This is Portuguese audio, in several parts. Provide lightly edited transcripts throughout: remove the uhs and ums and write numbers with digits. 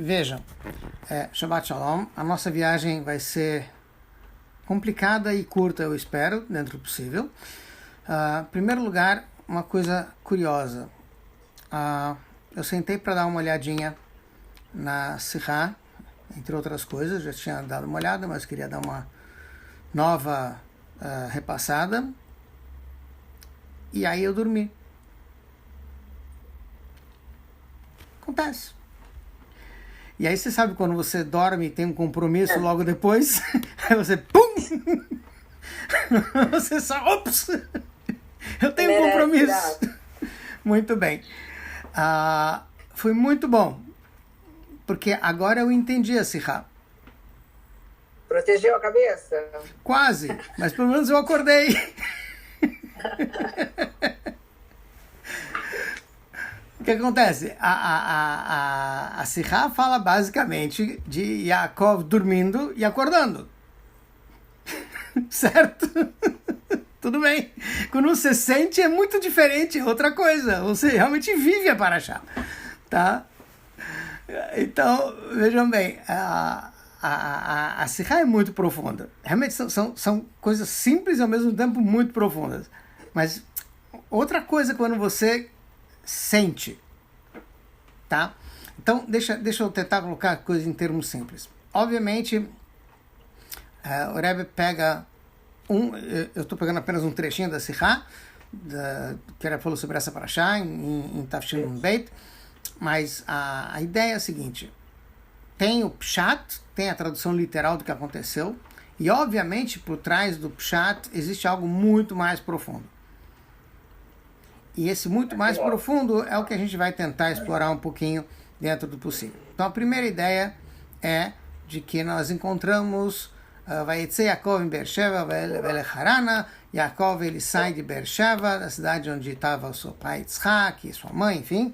Vejam, Shabbat Shalom, a nossa viagem vai ser complicada e curta, eu espero, dentro do possível. Em primeiro lugar, uma coisa curiosa. Eu sentei para dar uma olhadinha na Sihá, entre outras coisas, já tinha dado uma olhada, mas queria dar uma nova repassada. E aí eu dormi. Acontece. E aí você sabe quando você dorme e tem um compromisso logo depois, aí você pum! Você só, ops! Eu tenho um compromisso. Muito bem. Foi muito bom, porque agora eu entendi a Sihá. Protegeu a cabeça? Quase, mas pelo menos eu acordei. O que acontece? A Sihá fala basicamente de Yaakov dormindo e acordando. Certo? Tudo bem. Quando você sente é muito diferente, é outra coisa. Você realmente vive a Parashá. Tá? Então, vejam bem, a Sihá é muito profunda. Realmente são coisas simples e ao mesmo tempo muito profundas. Mas outra coisa quando você sente, tá? Então, deixa eu tentar colocar a coisa em termos simples. Obviamente, o Rebbe pega eu estou pegando apenas um trechinho da Sihá, que ele falou sobre essa parashá, em Tafshin Beit, mas a ideia é a seguinte: tem o Pshat, tem a tradução literal do que aconteceu, e obviamente por trás do Pshat existe algo muito mais profundo. E esse muito mais profundo é o que a gente vai tentar explorar um pouquinho dentro do possível. Então a primeira ideia é de que nós encontramos Vayetze Yaakov em Beersheva, Velech Harana. Yaakov ele sai de Beersheva, da cidade onde estava o seu pai Yitzhak e sua mãe, enfim,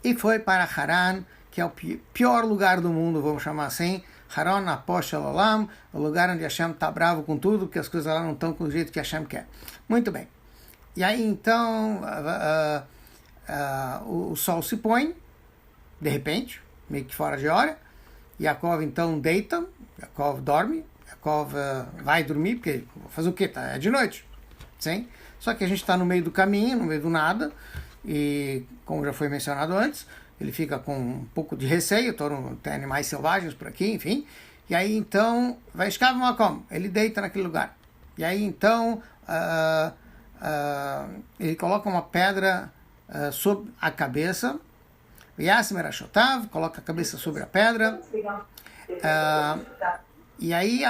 e foi para Haran, que é o pior lugar do mundo, vamos chamar assim. Haran Aposh Olam, o lugar onde Hashem está bravo com tudo, porque as coisas lá não estão com o jeito que Hashem quer. Muito bem. E aí então o sol se põe, de repente, meio que fora de hora. Yaakov então deita, Yaakov dorme, Yaakov vai dormir, porque fazer o quê? É de noite. Sim? Só que a gente está no meio do caminho, no meio do nada, e como já foi mencionado antes, ele fica com um pouco de receio, tem animais selvagens por aqui, enfim. E aí então, vai escavar uma como? Ele deita naquele lugar. E aí então ele coloca uma pedra sobre a cabeça, Yasmer Ashotav, coloca a cabeça sobre a pedra, e aí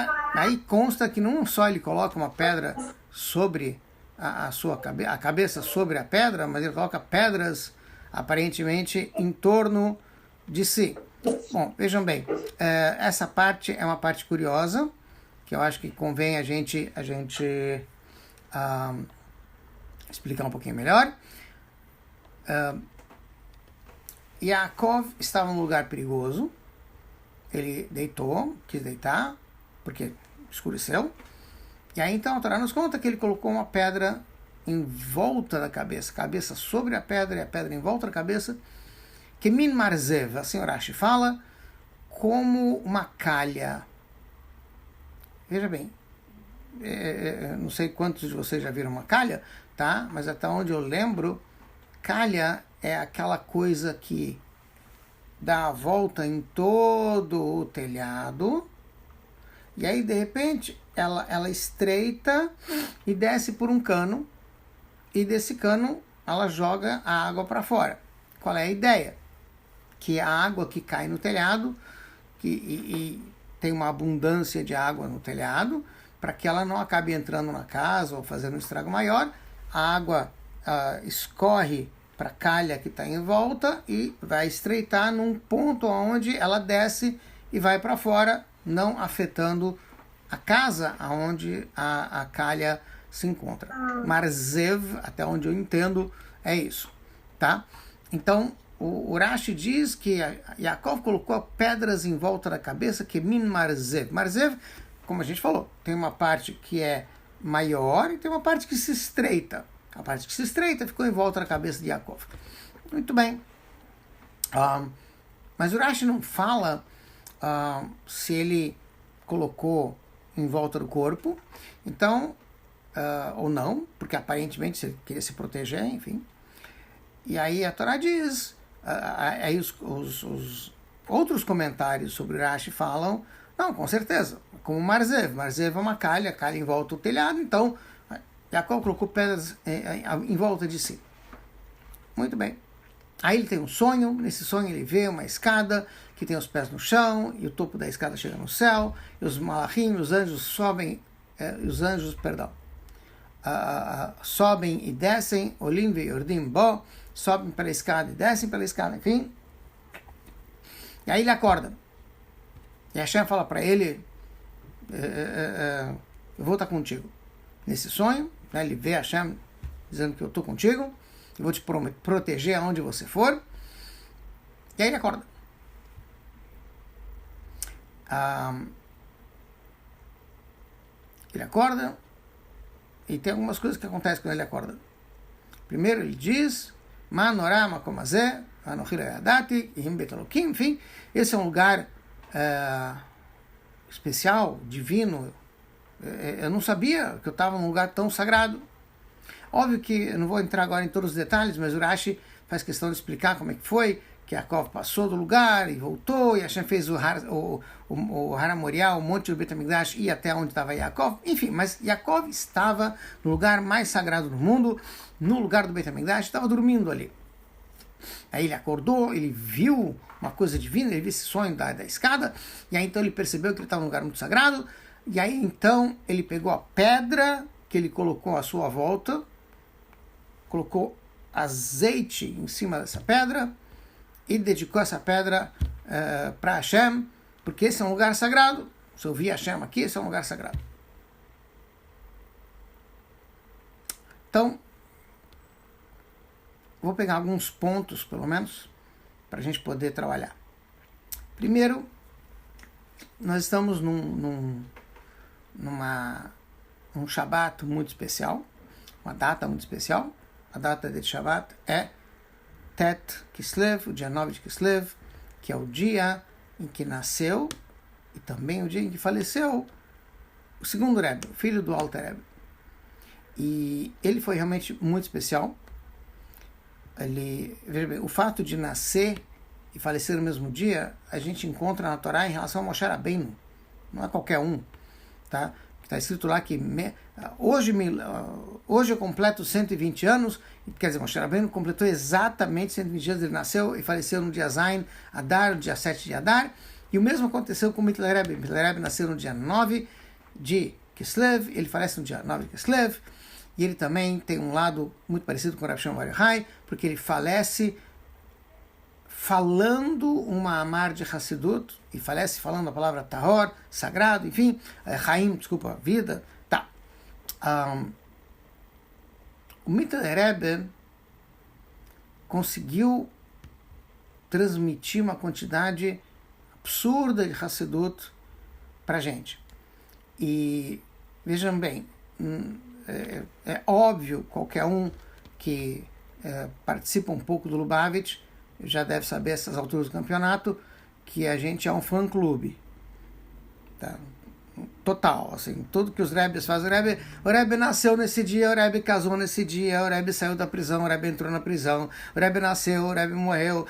consta que não só ele coloca uma pedra sobre a cabeça sobre a pedra, mas ele coloca pedras aparentemente em torno de si. Bom, vejam bem, essa parte é uma parte curiosa, que eu acho que convém a gente explicar um pouquinho melhor. Yaakov estava num lugar perigoso, ele deitou, quis deitar, porque escureceu, e aí então a Torá nos conta que ele colocou uma pedra em volta da cabeça sobre a pedra e a pedra em volta da cabeça, que min marzev, a senhora Rashi fala, como uma calha. Veja bem, não sei quantos de vocês já viram uma calha, tá? Mas até onde eu lembro, calha é aquela coisa que dá a volta em todo o telhado, e aí de repente ela estreita e desce por um cano, e desse cano ela joga a água para fora. Qual é a ideia? Que a água que cai no telhado, e tem uma abundância de água no telhado, para que ela não acabe entrando na casa ou fazendo um estrago maior, a água escorre para a calha que está em volta e vai estreitar num ponto onde ela desce e vai para fora, não afetando a casa onde a calha se encontra. Marzev, até onde eu entendo, é isso. Tá? Então, o Rashi diz que Yaakov colocou pedras em volta da cabeça, que min marzev. Marzev, como a gente falou, tem uma parte que é maior e tem uma parte que se estreita. A parte que se estreita ficou em volta da cabeça de Yaakov. Muito bem. Mas o Rashi não fala se ele colocou em volta do corpo, então, ou não, porque aparentemente ele queria se proteger, enfim. E aí a Torá diz, aí os outros comentários sobre o Rashi falam, não, com certeza, como Marzev é uma calha, a calha em volta do telhado, então Jacó colocou pedras em volta de si. Muito bem. Aí ele tem um sonho, nesse sonho ele vê uma escada que tem os pés no chão, e o topo da escada chega no céu, e os malachim, os anjos sobem, sobem e descem, olim ve yordim bo, sobem pela escada e descem pela escada, enfim. E aí ele acorda. E Hashem fala para ele, eu vou estar contigo. Nesse sonho, né, ele vê Hashem dizendo que eu estou contigo, eu vou te proteger aonde você for. E aí ele acorda. Ele acorda e tem algumas coisas que acontecem quando ele acorda. Primeiro ele diz, Manorá makomazé, anochira yadati, ihim betalokim, enfim, esse é um lugar especial, divino. Eu não sabia que eu estava num lugar tão sagrado. Óbvio que eu não vou entrar agora em todos os detalhes, mas o Rashi faz questão de explicar como é que foi, que Yaakov passou do lugar e voltou, e Hashem fez o Har Moriah, o monte do Beit HaMikdash, e até onde estava Yaakov. Enfim, mas Yaakov estava no lugar mais sagrado do mundo, no lugar do Beit HaMikdash, estava dormindo ali. Aí ele acordou, ele viu uma coisa divina, ele viu esse sonho da escada, e aí então ele percebeu que ele estava num lugar muito sagrado, e aí então ele pegou a pedra que ele colocou à sua volta, colocou azeite em cima dessa pedra e dedicou essa pedra para Hashem, porque esse é um lugar sagrado. Se eu vi Hashem aqui, esse é um lugar sagrado. Então, vou pegar alguns pontos, pelo menos, para a gente poder trabalhar. Primeiro, nós estamos num Shabbat muito especial, uma data muito especial. A data de Shabbat é Tet Kislev, o dia 9 de Kislev, que é o dia em que nasceu e também o dia em que faleceu o segundo Rebbe, o filho do Alter Rebbe. E ele foi realmente muito especial. O fato de nascer e falecer no mesmo dia, a gente encontra na Torá em relação a Moshe Rabbeinu. Não é qualquer um, tá? Está escrito lá que hoje eu completo 120 anos, quer dizer, Moshe Rabbeinu completou exatamente 120 anos, ele nasceu e faleceu no dia Zain Adar, no dia 7 de Adar, e o mesmo aconteceu com Mittler Rebbe. Mittler Rebbe nasceu no dia 9 de Kislev, ele falece no dia 9 de Kislev, e ele também tem um lado muito parecido com o Rav Shimon Bar Yochai, porque ele falece falando uma amar de Hassidut, e falece falando a palavra Tahor, sagrado, enfim, Chaim, desculpa, vida, tá. O Mittler Rebbe conseguiu transmitir uma quantidade absurda de Hassidut para a gente. E vejam bem, é óbvio, qualquer um que participa um pouco do Lubavitch já deve saber, a essas alturas do campeonato, que a gente é um fã-clube. Tá? Total, assim, tudo que os Rebbes fazem. O Rebbe nasceu nesse dia, o Rebbe casou nesse dia, o Rebbe saiu da prisão, o Rebbe entrou na prisão, o Rebbe nasceu, o Rebbe morreu.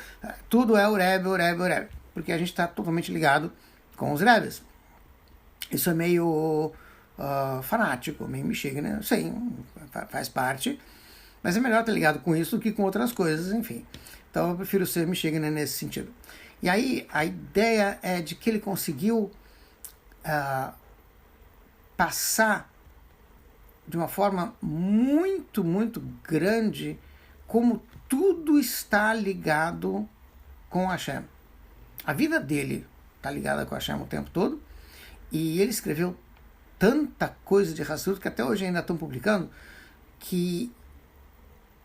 Tudo é o Rebbe. Porque a gente está totalmente ligado com os Rebbes. Isso é meio fanático, meio mexiga, né? Sim, faz parte. Mas é melhor estar ligado com isso do que com outras coisas, enfim. Então eu prefiro ser Michigan nesse sentido. E aí a ideia é de que ele conseguiu passar de uma forma muito, muito grande como tudo está ligado com Hashem. A vida dele está ligada com Hashem o tempo todo, e ele escreveu tanta coisa de Hassidut que até hoje ainda estão publicando, que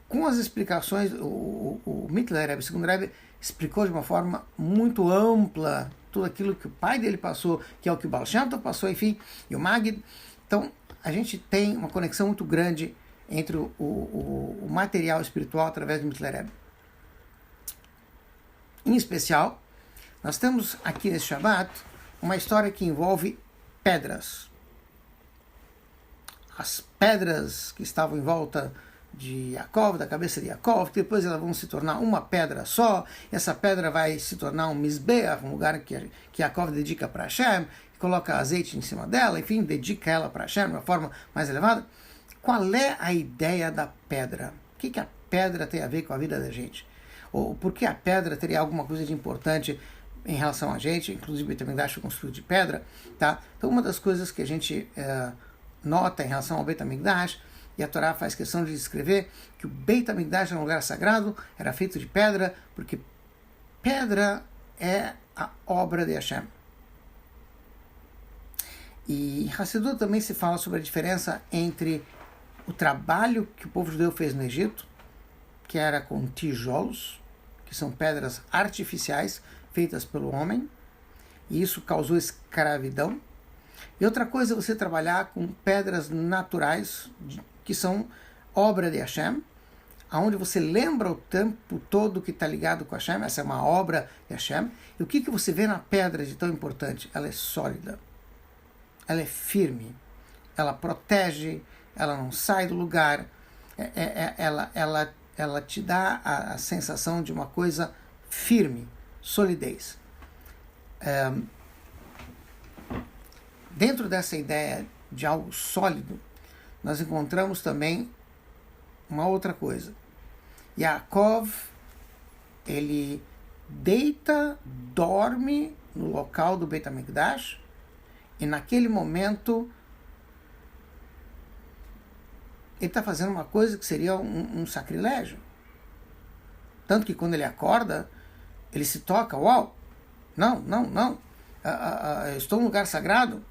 com as explicações, o Mittler Rebbe, o segundo Rebbe, explicou de uma forma muito ampla tudo aquilo que o pai dele passou, que é o que o Baal Shem Tov passou, enfim, e o Magid. Então, a gente tem uma conexão muito grande entre o material espiritual através do Mittler Rebbe. Em especial, Nós temos aqui nesse Shabbat uma história que envolve pedras. As pedras que estavam em volta de Yaakov, da cabeça de Yaakov, depois elas vão se tornar uma pedra só, essa pedra vai se tornar um Mizbeach, um lugar que Yaakov dedica para Hashem, coloca azeite em cima dela, enfim, dedica ela para Hashem de uma forma mais elevada. Qual é a ideia da pedra? O que a pedra tem a ver com a vida da gente? Ou por que a pedra teria alguma coisa de importante em relação a gente? Inclusive o Beit HaMikdash foi construído de pedra, tá? Então uma das coisas que a gente nota em relação ao Beit HaMikdash, e a Torá faz questão de descrever que o Beit HaMikdash era um lugar sagrado, era feito de pedra, porque pedra é a obra de Hashem. E em Hassidut também se fala sobre a diferença entre o trabalho que o povo judeu fez no Egito, que era com tijolos, que são pedras artificiais feitas pelo homem, e isso causou escravidão. E outra coisa é você trabalhar com pedras naturais, que são obra de Hashem, onde você lembra o tempo todo que está ligado com Hashem, essa é uma obra de Hashem. E o que você vê na pedra de tão importante? Ela é sólida, ela é firme, ela protege, ela não sai do lugar, ela te dá a sensação de uma coisa firme, solidez. Dentro dessa ideia de algo sólido, nós encontramos também uma outra coisa. Yaakov, ele deita, dorme no local do Beit HaMikdash, e naquele momento ele está fazendo uma coisa que seria um sacrilégio. Tanto que quando ele acorda, ele se toca, uau, não, eu estou em um lugar sagrado,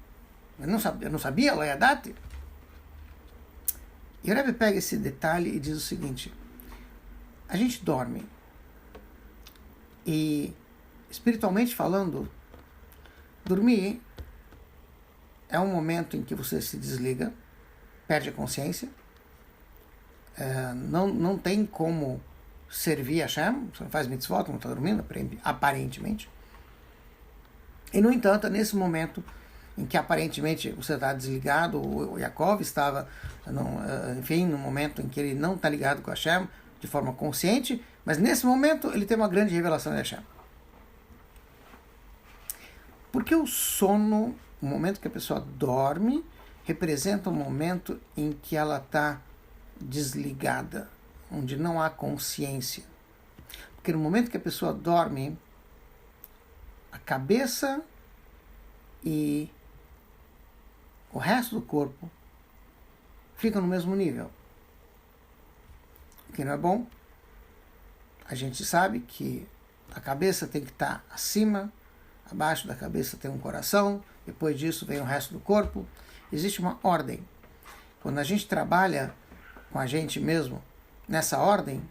eu não sabia, Loyadati. E o Rebbe pega esse detalhe e diz o seguinte: a gente dorme, e espiritualmente falando, dormir é um momento em que você se desliga, perde a consciência, não tem como servir a Hashem, você não faz mitzvot, não está dormindo, aparentemente. E, no entanto, é nesse momento em que aparentemente você está desligado, o Yaakov estava, no momento em que ele não está ligado com a Hashem de forma consciente, mas nesse momento ele tem uma grande revelação de Hashem. Porque o sono, o momento que a pessoa dorme, representa um momento em que ela está desligada, onde não há consciência. Porque no momento que a pessoa dorme, a cabeça e o resto do corpo ficam no mesmo nível. O que não é bom. A gente sabe que a cabeça tem que estar acima, abaixo da cabeça tem um coração, depois disso vem o resto do corpo. Existe uma ordem. Quando a gente trabalha com a gente mesmo, nessa ordem,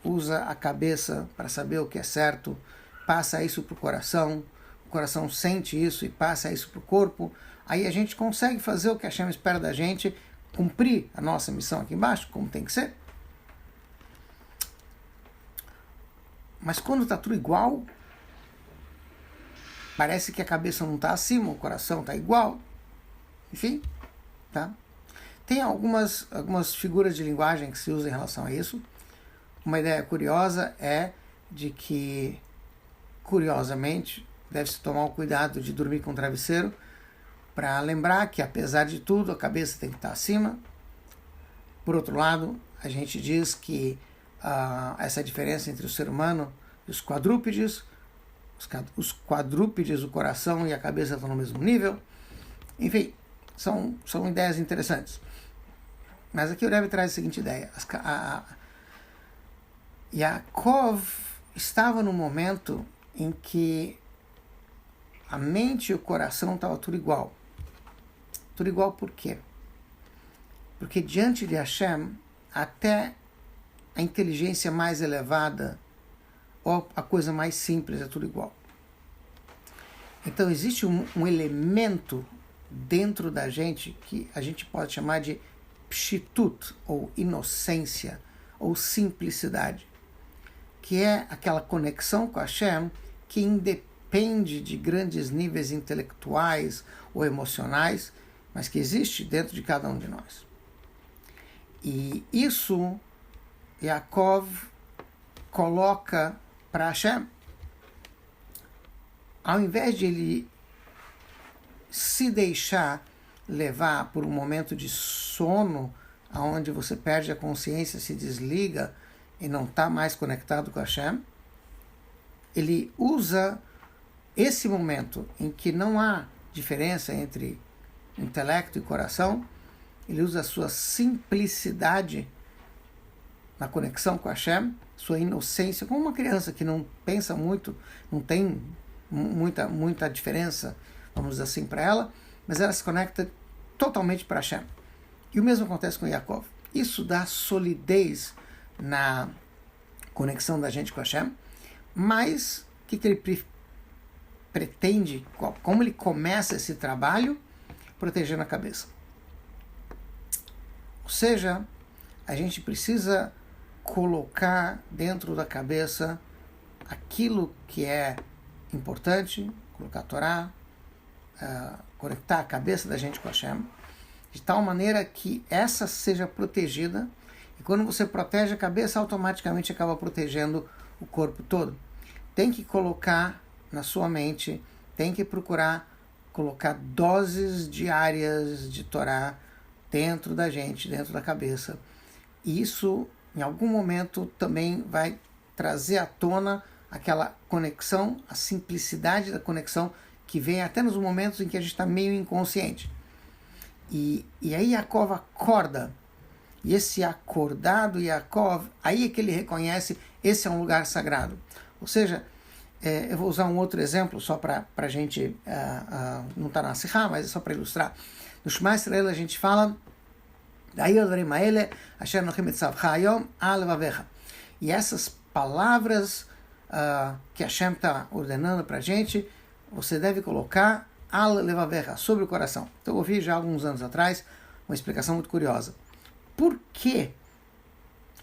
usa a cabeça para saber o que é certo, passa isso para o coração sente isso e passa isso para o corpo, aí a gente consegue fazer o que a Hashem espera da gente, cumprir a nossa missão aqui embaixo, como tem que ser. Mas quando está tudo igual, parece que a cabeça não está acima, o coração está igual, enfim, tá? Tem algumas figuras de linguagem que se usam em relação a isso. Uma ideia curiosa é de que, curiosamente, deve-se tomar o cuidado de dormir com o travesseiro para lembrar que, apesar de tudo, a cabeça tem que estar acima. Por outro lado, a gente diz que essa diferença entre o ser humano e os quadrúpedes, o coração e a cabeça estão no mesmo nível. Enfim, são ideias interessantes. Mas aqui o Rebbe traz a seguinte ideia. Yaakov estava no momento em que a mente e o coração estavam tudo igual. Tudo igual por quê? Porque diante de Hashem, até a inteligência mais elevada ou a coisa mais simples é tudo igual. Então existe um elemento dentro da gente que a gente pode chamar de pshitut, ou inocência, ou simplicidade, que é aquela conexão com Hashem que independe depende de grandes níveis intelectuais ou emocionais, mas que existe dentro de cada um de nós. E isso Yaakov coloca para Hashem. Ao invés de ele se deixar levar por um momento de sono, onde você perde a consciência, se desliga e não está mais conectado com Hashem, ele usa esse momento em que não há diferença entre intelecto e coração, ele usa a sua simplicidade na conexão com Hashem, sua inocência, como uma criança que não pensa muito, não tem muita diferença, vamos dizer assim, para ela, mas ela se conecta totalmente para Hashem. E o mesmo acontece com Yaakov. Isso dá solidez na conexão da gente com Hashem, mas o que ele pretende, como ele começa esse trabalho? Protegendo a cabeça. Ou seja, a gente precisa colocar dentro da cabeça aquilo que é importante, colocar a Torá, conectar a cabeça da gente com Hashem, de tal maneira que essa seja protegida, e quando você protege a cabeça, automaticamente acaba protegendo o corpo todo. Tem que colocar na sua mente, tem que procurar colocar doses diárias de Torá dentro da gente, dentro da cabeça. E isso, em algum momento, também vai trazer à tona aquela conexão, a simplicidade da conexão, que vem até nos momentos em que a gente está meio inconsciente. E aí Yaakov acorda, e esse acordado Yaakov, aí é que ele reconhece, esse é um lugar sagrado. Ou seja, eu vou usar um outro exemplo, só para a gente, não está na Sihá, mas é só para ilustrar. No Shema Israel a gente fala, e essas palavras que Hashem está ordenando para a gente, você deve colocar al levavecha, sobre o coração. Então eu ouvi já há alguns anos atrás uma explicação muito curiosa. Por que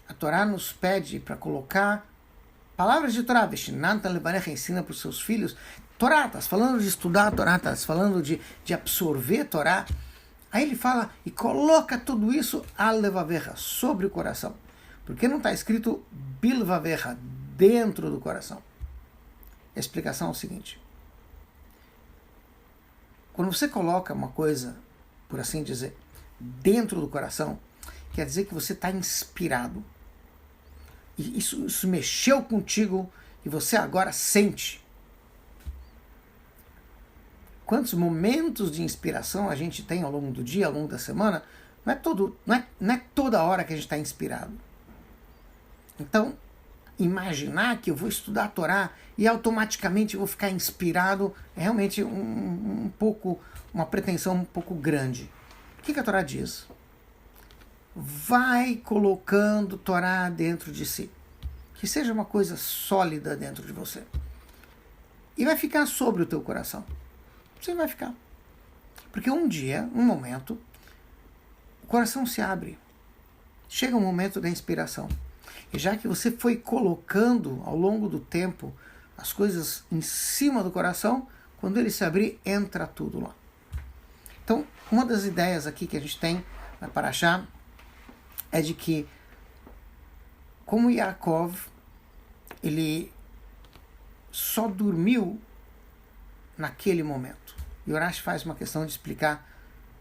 a Torá nos pede para colocar palavras de Torá? Veshinanta levarecha, ensina para os seus filhos. Torá, está falando de estudar a Torá, está falando de absorver a Torá. Aí ele fala, e coloca tudo isso al levavecha, sobre o coração. Porque não está escrito bilvavecha, dentro do coração? A explicação é o seguinte. Quando você coloca uma coisa, por assim dizer, dentro do coração, quer dizer que você está inspirado. E isso mexeu contigo e você agora sente. Quantos momentos de inspiração a gente tem ao longo do dia, ao longo da semana? Não é toda hora que a gente está inspirado. Então, imaginar que eu vou estudar a Torá e automaticamente eu vou ficar inspirado é realmente uma pretensão um pouco grande. O que a Torá diz? Vai colocando Torá dentro de si. Que seja uma coisa sólida dentro de você. E vai ficar sobre o teu coração. Você vai ficar. Porque um dia, um momento, o coração se abre. Chega um momento da inspiração. E já que você foi colocando ao longo do tempo as coisas em cima do coração, quando ele se abrir, entra tudo lá. Então, uma das ideias aqui que a gente tem na Parashá é de que, como Yaakov, ele só dormiu naquele momento. E Urash faz uma questão de explicar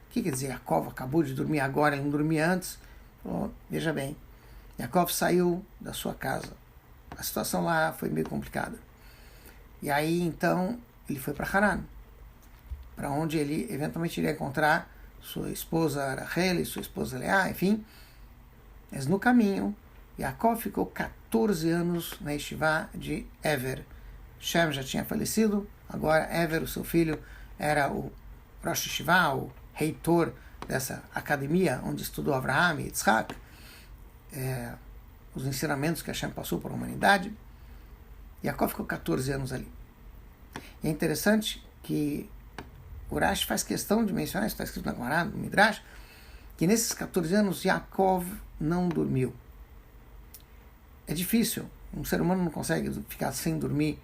o que quer dizer, Yaakov acabou de dormir agora, ele não dormia antes. Veja bem, Yaakov saiu da sua casa. A situação lá foi meio complicada. E aí, então, ele foi para Haran, para onde ele eventualmente iria encontrar sua esposa Rachel e sua esposa Leá, enfim. Mas no caminho, Yaakov ficou 14 anos na Yeshiva de Ever. Shem já tinha falecido, agora Ever, o seu filho, era o Rosh Yeshiva, o reitor dessa academia onde estudou Avraham e Yitzhak, os ensinamentos que Hashem passou para a humanidade. Yaakov ficou 14 anos ali. E é interessante que Urash faz questão de mencionar, isso está escrito na Gemara, no Midrash, que nesses 14 anos Yaakov não dormiu. É difícil, um ser humano não consegue ficar sem dormir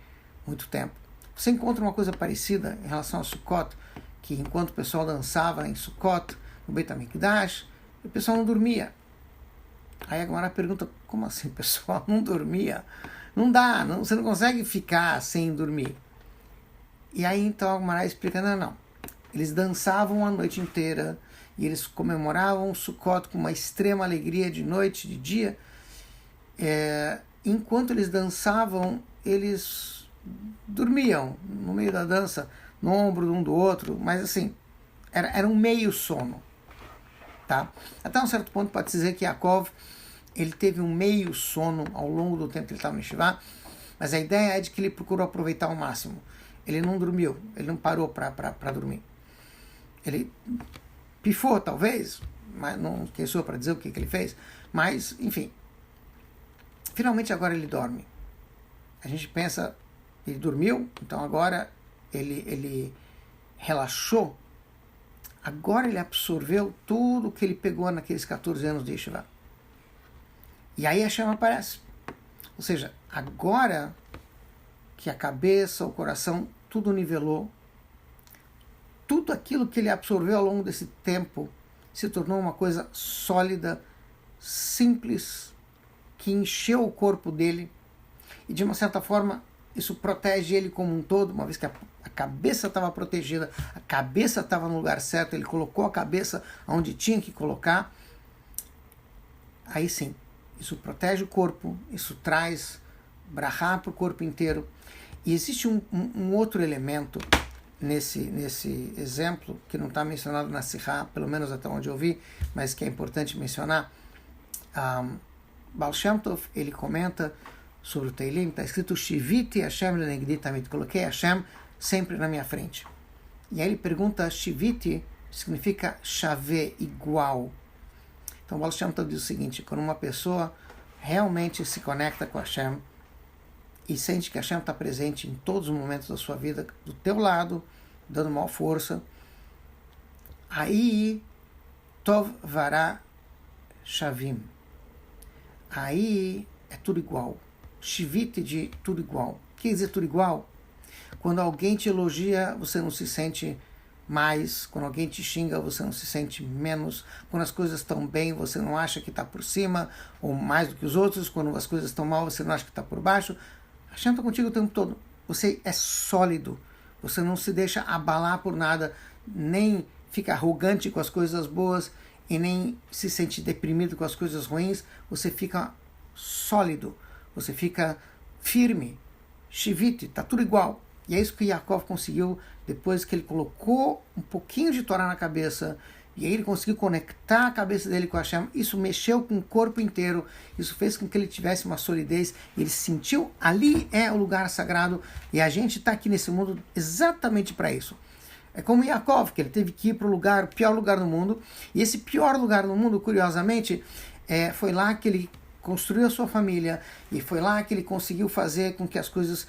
muito tempo. Você encontra uma coisa parecida em relação a Sukkot, que enquanto o pessoal dançava em Sukkot, no Beit HaMikdash, o pessoal não dormia. Aí a Gemara pergunta, como assim o pessoal não dormia? Não dá, você não consegue ficar sem dormir. E aí então a Gemara explica, não. Eles dançavam a noite inteira e eles comemoravam o Sukkot com uma extrema alegria de noite, de dia. Enquanto eles dançavam, eles dormiam no meio da dança, no ombro de um do outro, mas assim, era um meio sono. Tá? Até um certo ponto pode dizer que Yaakov ele teve um meio sono ao longo do tempo que ele estava no Yeshiva, mas a ideia é de que ele procurou aproveitar ao máximo. Ele não dormiu, ele não parou para dormir. Ele pifou, talvez, mas não quem sou para dizer o que ele fez, mas, enfim, finalmente agora ele dorme. A gente pensa, ele dormiu, então agora ele relaxou. Agora ele absorveu tudo que ele pegou naqueles 14 anos de Yeshiva. E aí a chama aparece. Ou seja, agora que a cabeça, o coração, tudo nivelou, tudo aquilo que ele absorveu ao longo desse tempo se tornou uma coisa sólida, simples, que encheu o corpo dele. E de uma certa forma, isso protege ele como um todo, uma vez que a cabeça estava protegida, a cabeça estava no lugar certo, ele colocou a cabeça onde tinha que colocar. Aí sim, isso protege o corpo, isso traz brahá para o corpo inteiro. E existe um outro elemento nesse exemplo, que não está mencionado na Sihá, pelo menos até onde eu vi, mas que é importante mencionar. Baal Shem Tov, ele comenta sobre o Teilim, está escrito Shiviti Hashem lenegdi tamid, coloquei Hashem sempre na minha frente. E aí ele pergunta, Shiviti significa chave, igual. Então o Baal Shem Tov diz o seguinte, quando uma pessoa realmente se conecta com Hashem e sente que Hashem está presente em todos os momentos da sua vida, do teu lado, dando maior força, aí Tov Vará Shavim. Aí é tudo igual. Shivite de tudo igual. O que quer dizer tudo igual? Quando alguém te elogia, você não se sente mais. Quando alguém te xinga, você não se sente menos. Quando as coisas estão bem, você não acha que está por cima ou mais do que os outros. Quando as coisas estão mal, você não acha que está por baixo. Hashem está contigo o tempo todo. Você é sólido. Você não se deixa abalar por nada, nem fica arrogante com as coisas boas e nem se sente deprimido com as coisas ruins. Você fica sólido. Você fica firme. Shivite, está tudo igual. E é isso que Yaakov conseguiu depois que ele colocou um pouquinho de Torá na cabeça, e aí ele conseguiu conectar a cabeça dele com Hashem. Isso mexeu com o corpo inteiro, isso fez com que ele tivesse uma solidez, e ele sentiu, ali é o lugar sagrado, e a gente está aqui nesse mundo exatamente para isso. É como Yaakov, que ele teve que ir para o pior lugar do mundo, e esse pior lugar do mundo, curiosamente, foi lá que ele construiu a sua família, e foi lá que ele conseguiu fazer com que as coisas,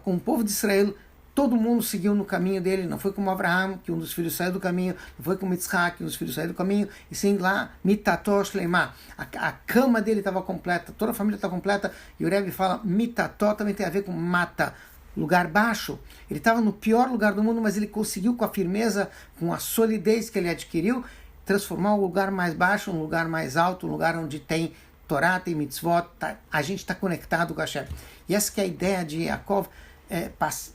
com o povo de Israel, todo mundo seguiu no caminho dele. Não foi como Abraham, que um dos filhos saiu do caminho, não foi como Yitzhak, que um dos filhos saiu do caminho, e sim lá, mitató shleimá, a cama dele estava completa, toda a família está completa, e o Rebbe fala, mitató também tem a ver com mata, lugar baixo. Ele estava no pior lugar do mundo, mas ele conseguiu, com a firmeza, com a solidez que ele adquiriu, transformar o lugar mais baixo um lugar mais alto, um lugar onde tem Torá, tem mitzvot, a gente está conectado com a Hashem. E essa que é a ideia de Yaakov,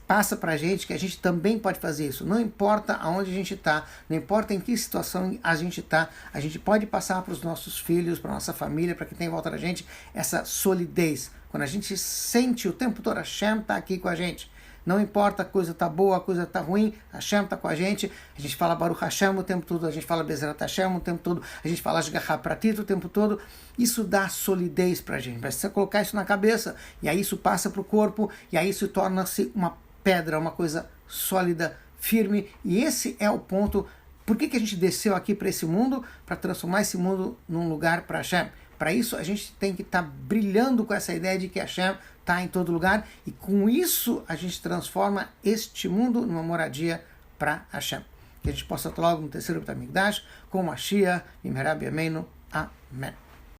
passa para a gente que a gente também pode fazer isso. Não importa aonde a gente está, não importa em que situação a gente está, a gente pode passar para os nossos filhos, para a nossa família, para quem tem em volta da gente, essa solidez. Quando a gente sente o tempo todo, Hashem está aqui com a gente. Não importa, a coisa está boa, a coisa está ruim, Hashem está com a gente fala Baruch Hashem o tempo todo, a gente fala Bezerrat Hashem o tempo todo, a gente fala Ashgaha Pratit o tempo todo. Isso dá solidez para a gente, vai você colocar isso na cabeça, e aí isso passa para o corpo, e aí isso torna-se uma pedra, uma coisa sólida, firme, e esse é o ponto. Por que a gente desceu aqui para esse mundo? Para transformar esse mundo num lugar para Hashem. Para isso a gente tem que estar brilhando com essa ideia de que Hashem está em todo lugar, e com isso a gente transforma este mundo numa moradia para Hashem. Que a gente possa estar logo no terceiro Beit HaMikdash com Mashiach, Imherab Yameinu. Amém.